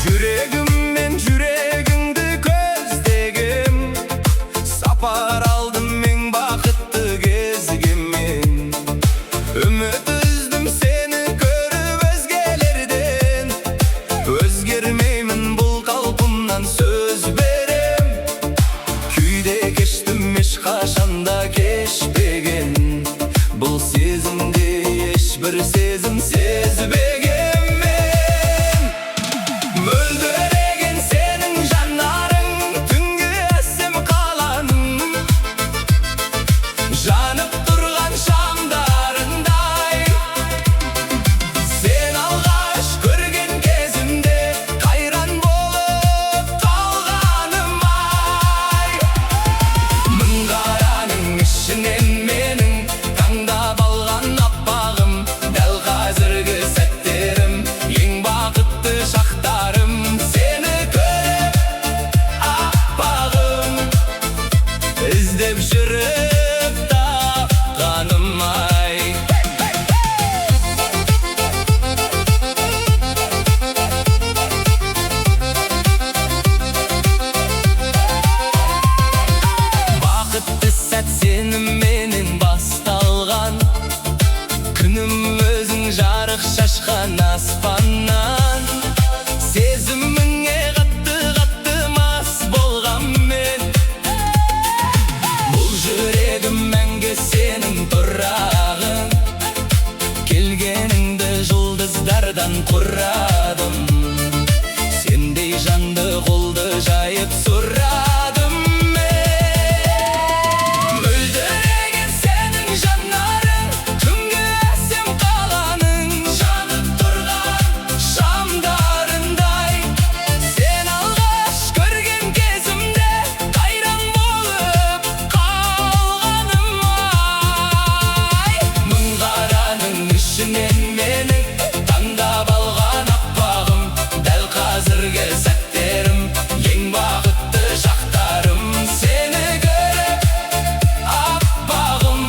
Жүрегіммен жүрегіңді көздегем, сапар алдым мен бақытты кезгеммен. Үміт үздім сені көріп өзгелерден, өзгермеймін бұл қалпымнан сөз берем. Күйде кештім ешқашанда кешпеген, бұл сезімде ешбір сезім сезбеген. Мөлдіреген сенің жанарың, түнгі әсем қаланың, жанып тұрған шамдарындай. Сен алғаш көрген кезімде қайран болып қалғаным ай. Мың қараның ішінен менің таңдап алған аппағым, дәл қазіргі сәттерім, ең бақытты шақтарым. Сені көріп аппағым, іздеп жүріп тапқаным ай. Бақытты сәт сеніменен басталған, күнім өзің жарық шашқан аспаннан. Сезіміңе қатты мас болғам мен, бұл жүрегім мәңгі сенің тұрағың. Келгеніңді жұлдыздардан құрадым, сендей жанды қолды жайып сұрадым мен. Мөлдіреген сенің жанарың, түнгі әсем қаланың, жанып тұрған шамдарындай. Сен алғаш көрген кезімде қайран болып қалғаным ай. Мың қараның ішінен менің таңдап алған аппағым, дәл қазіргі сәттерім, ең бақытты шақтарым. Сені көріп аппағым,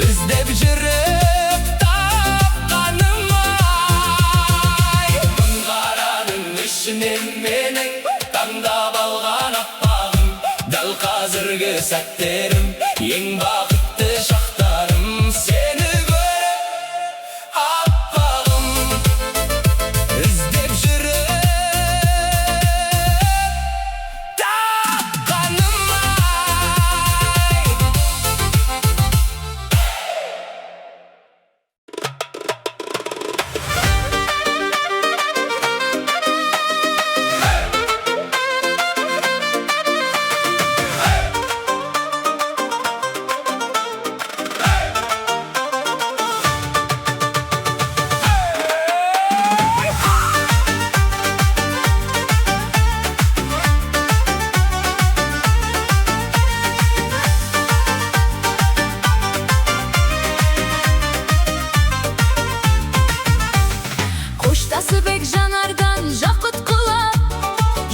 іздеп жүріп тапқаным ай. Мың қараның ішінен менің таңдап алған аппағым, дәл қазіргі сәттерім, ең бақытты шақтарым. Сені көріп аппағым, іздеп жүріп тапқаным ай. Қоштасып ек жанардан жақұт қылап,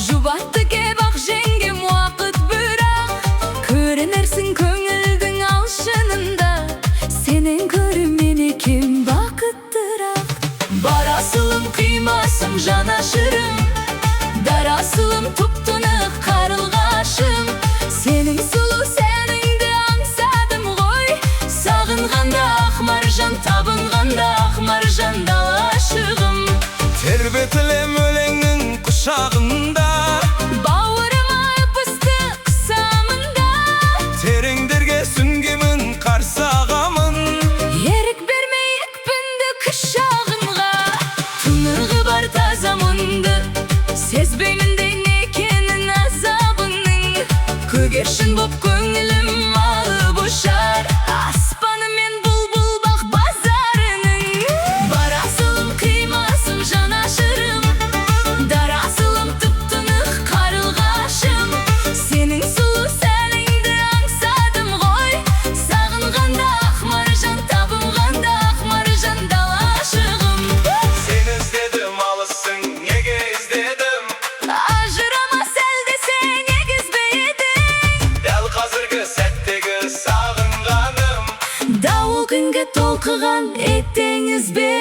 жұбатты кеп ақ жеңгем уақыт бірақ. Көрінерсің көңілдің алшынында, сенен көрі мен екем бақыттырақ. Барасылым қимасым жанашырым, дарасылым тұп-тұнық қарылғашым. Сенің сұлу сәніңді аңсадым ғой, сағынғанда ақ маржан, табынғанда ақ маржан далашығым. Тербетілем өлеңнің құшағында, Бауырыма өпісті қысамында, тереңдерге сүнгемін қарсы ағамын. ерік бермей екпінді күш ағынға, тұнығы бар таза мұңды, сезбеймін де некенін азабының. Көгершін боп көңілім алып ұшар, аспаны мен бұлбұл бақ базарының. Барасылым қимасым жанашырым, дарасылым түп толқыған етеңіз бе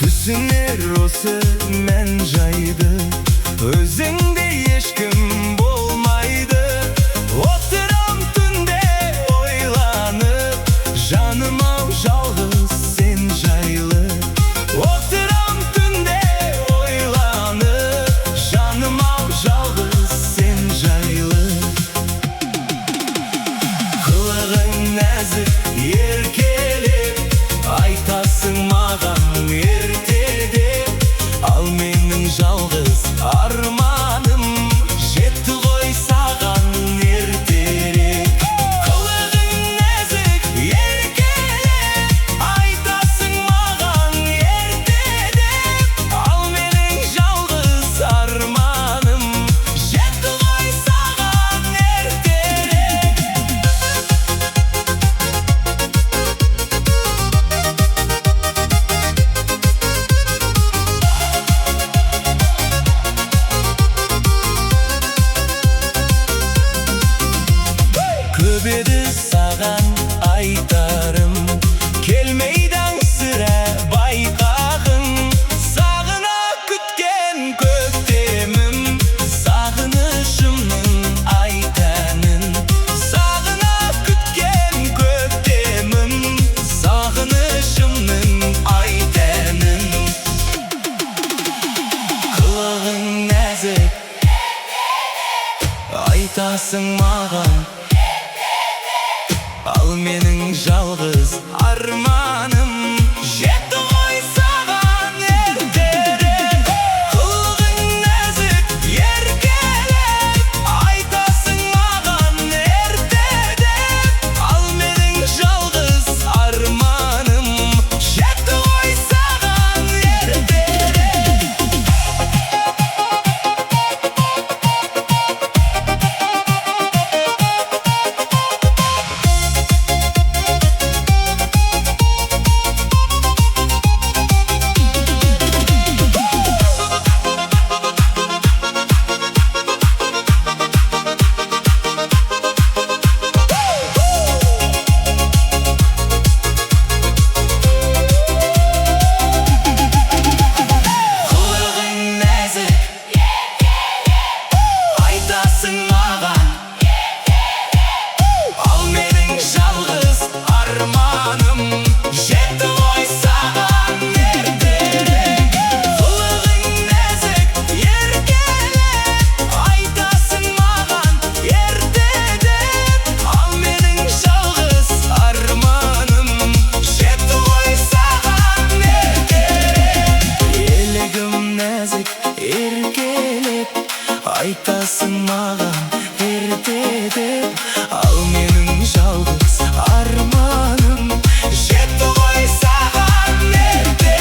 Түсінер осы мән жайды, өзіңде ешкім болмайды. Отырам түнде ойланып, жаным-ау жалғыз сен жайлы. Отырам түнде ойланып, жаным-ау жалғыз сен жайлы. Қылығың нәзік еркелеп, айтасың маған ал менің жалғыз арманым жетті ғой саған ертерек. Қылығың нәзік еркелеп, айтасың маған ертедеп, ал менің жалғыз арманым жетті ғой саған ертерек. Көп еді саған айтарым, келмейді сірә байқағың. Сағына күткен көктемім, сағынышымның айтанын. Сағына күткен көктемім, сағынышымның айтанын. Қылығың нәзік, айтасың маған, ал менің жалғыз арманым жетті ғой саған ертерек. Қылығың нәзік еркелеп, айтасың маған ертедеп, ал менің жалғыз арманым жетті ғой саған ертерек. Айтасың маған ертедеп, ал менің жалғыз арманым жетті ғой саған ертерек.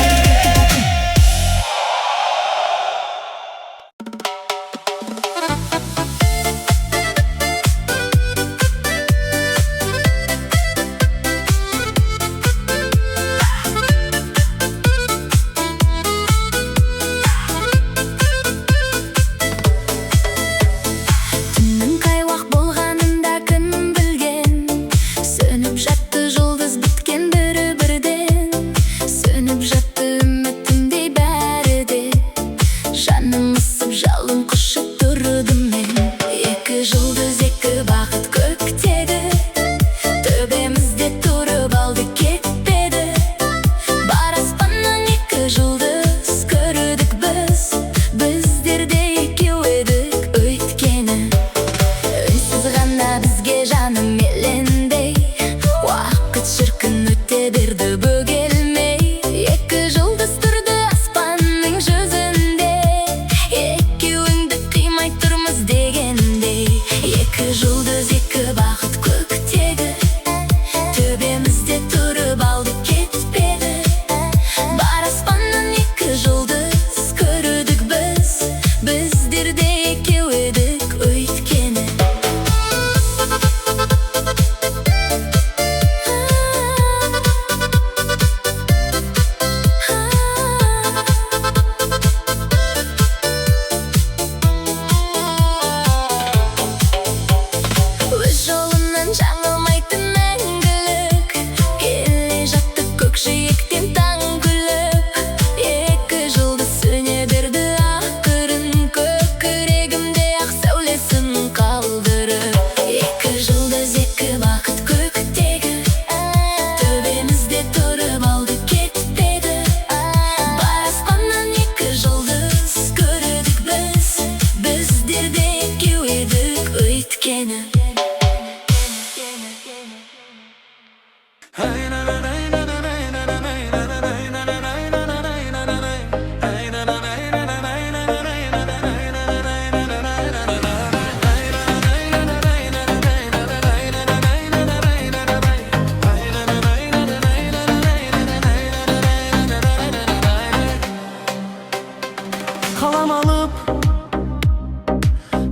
kılıp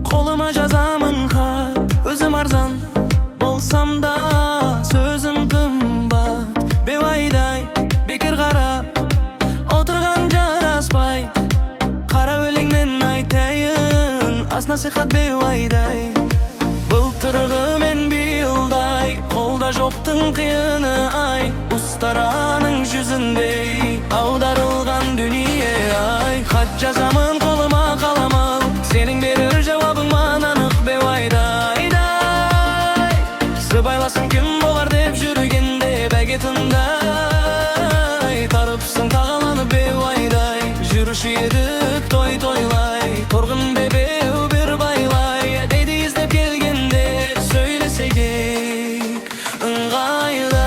koluma жазамын хат. Özüm arzan болсам да sözüm kımbat. Бейуайдай бекер қарап отырған жараспай. Қара өлеңмен айтайын аз насихат бейуайдай. Былтырғы мен биылдай қолда жоқтың қиыны ай. Ұстараның жүзіндей аударылған дүние ай. Хат жазамын қолыма қаламал, сенің берер жауабың анық бейуайдай. Сыбайласың кім болар деп жүргенде бәйге тыңдай. Тарыпсың тағаланып бейуайдай. Жүруші едік той тойлай, торғын бебеу бір байлай. Дейді іздеп келгенде сөйлесейдек ыңғайлай.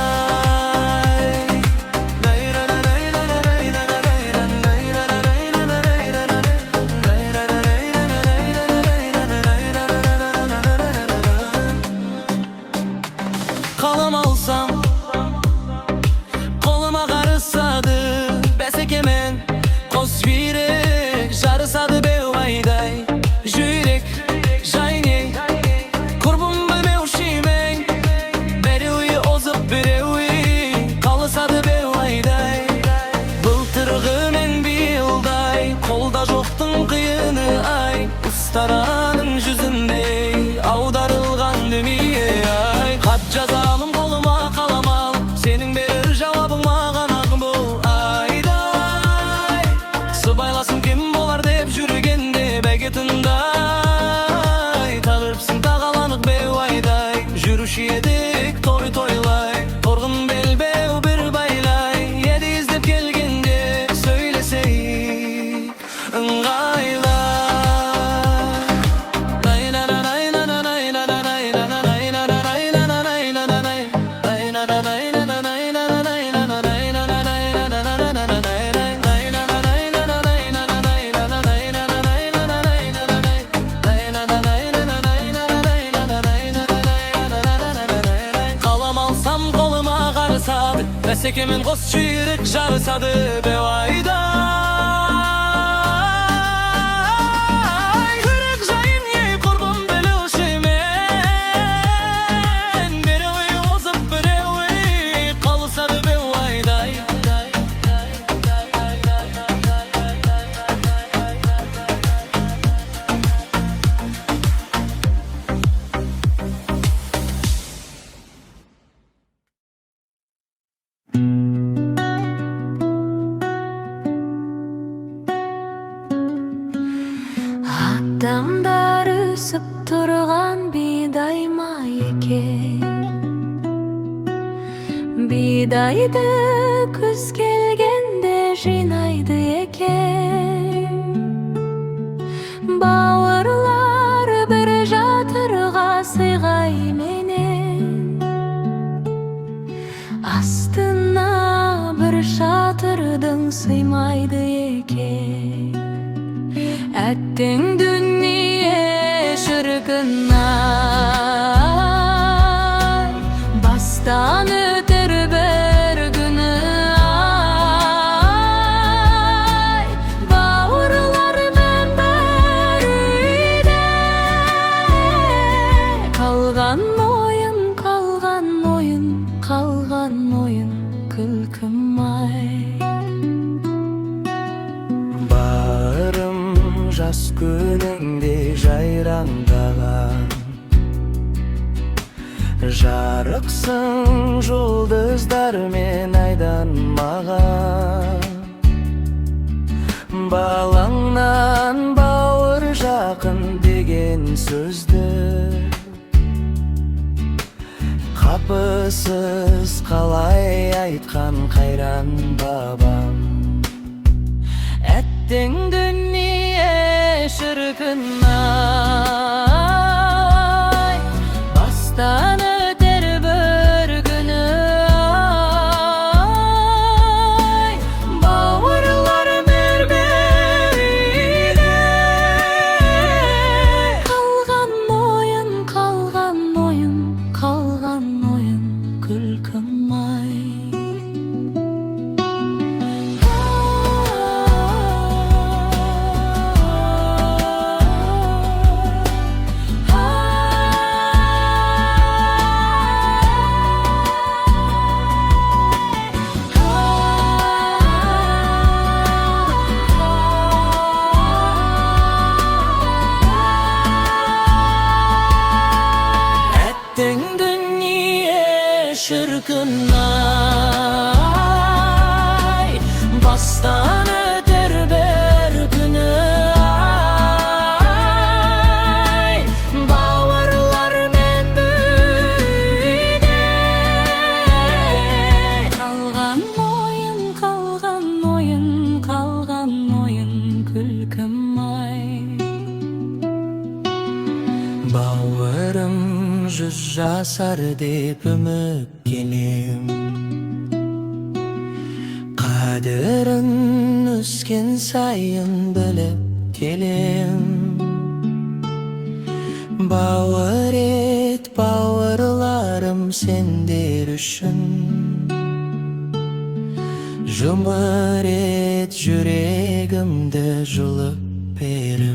Қалам алсам қолыма қарысады, бәсекемен қос бүйрек жарысады беуайдай. Жүрек жайней құрбым білмеуші мен, біреуі озып біреуі қалысады беуайдай. Былтырғы мен биылдай қолда жоқтың қиыны ай. Ұстараның жүзіндей аударылған дүние ай. Хат жазамын қолыма қаламал, сенің берер жауабың маған ақ бұл айдай. Сыбайласың кім болар деп жүргенде бәйге тыңдай. Тағырыпсың тағаланық беуайдай. Жүруші едік той тойлай, торғын белбеу бір байлай. Еді іздеп келгенде сөйлесейік ыңғайлай. Бәсекемен қос жүйрік жарысады беуайдай. Жүрек жайын ей құрбым білуші мен, біреуі озып біреуі қалысады беуайдай. Адамдар үсіп тұрған бидай ма екен? Бидайды күз келгенде жинайды екен. Бауырлар бір жатырға сыйғай менен, астына бір шатырдың сыймайды екен. Әттең дүние шіркін-ай, бастан өтер бір күні ай. Бауырлармен бір үйде қалған ойын, қалған ойын, қалған ойын күлкім-ай. Жас күніңде жайраңдаған, жарықсың жұлдыздармен айдан маған. Балаңнан бауыр жақын деген сөзді қапысыз қалай айтқан қайран бабам. Әттең дүние шіркін-ай, бастан өтер бір күні ай. Бауырлар мербейде қалған ойын, қалған ойын, қалған ойын күлкім-ай. Taqdirim 100 жасар деп үміттенем. Қадірін өскен сайын біліп келем. Бауыр ет бауырларым сендер үшін, жұмыр ет жүрегімді жұлып беріп.